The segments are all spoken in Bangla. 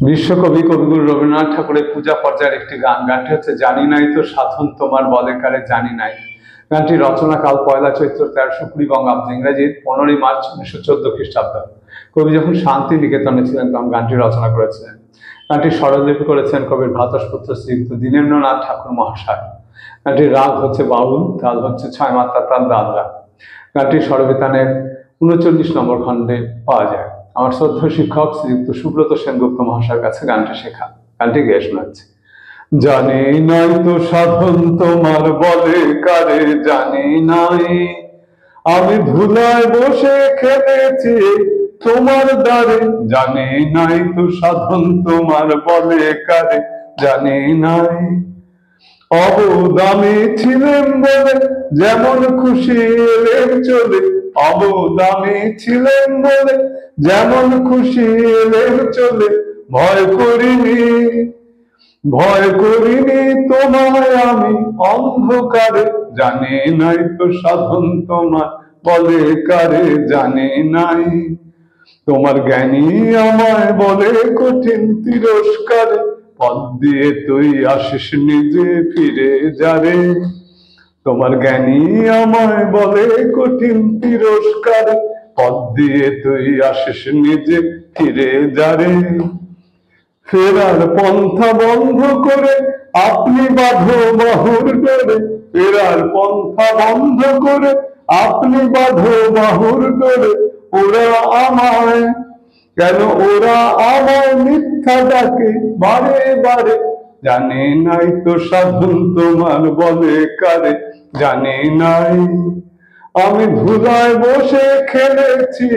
বিশ্বকবি কবিগুরু রবীন্দ্রনাথ ঠাকুরের পূজা পর্যায়ের একটি গান। গানটি হচ্ছে জানি নাই তো সাধন তোমার বলে কারে জানি নাই। গানটি রচনাকাল পয়লা চৈত্র 1320 বঙ্গাব্দ, ইংরেজি 15 মার্চ 1914 খ্রিস্টাব্দ। কবি যখন শান্তি নিকেতনে ছিলেন তখন গানটি রচনা করেছিলেন। গানটি স্বরলিপি করেছেন কবির ভ্রাতুষ্পুত্র শ্রীযুক্ত দীনেন্দ্রনাথ ঠাকুর মহাশয়। গানটির রাগ হচ্ছে বাউল, তাল হচ্ছে 6 মাত্রা তাল দাদরা। গানটি স্বরবিতানের 39 নম্বর খণ্ডে পাওয়া যায়। আমার শ্রদ্ধেয় শিক্ষক শ্রীযুক্ত সুব্রত সেনগুপ্ত মহাশয়ের কাছে গানটি শেখা। গানটি গেয়ে শোনাচ্ছি। জানি নাই তো সাধন তোমার বলে কারে জানি নাই, আমি ধুলায় বসে খেলেছি তোমার দ্বারে। জানি নাই তো সাধন তোমার বলে কারে জানি নাই, অবদামে ছিলেন বলে যেমন খুশি এলেন চলে। অবদামে ছিলেন বলে যেমন খুশি এলেন চলে। ভয় করিনি, ভয় করিনি তোমায় আমি অন্ধকারে। জানি নাই তো সাধন তোমার বলে কারে জানি নাই, তোমার জ্ঞানী আমায় বলে কঠিন তিরস্কারে। পথ দিয়ে তুই আসিস নিজে ফিরে যারে, তোমার জ্ঞানী আমায় বলে কঠিন তিরস্কারে। পথ দিয়ে তুই আসিস নিজে ফিরে যারে, ফেরার পন্থা বন্ধ করে আপনি বাঁধো বাহুর ডোরে। ফেরার পন্থা বন্ধ করে আপনি বাঁধো বাহুর ডোরে। ওরা আমায় কেন, ওরা আমায় মিথ্যা ডাকে বারে বারে। জানি নাই তো সাধন তোমার বলে কারে জানি নাই, আমি ধুলায় বসে খেলেছি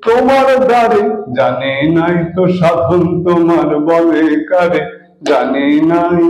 তোমার দ্বারে। জানি নাই তো সাধন তোমার বলে কারে জানি নাই।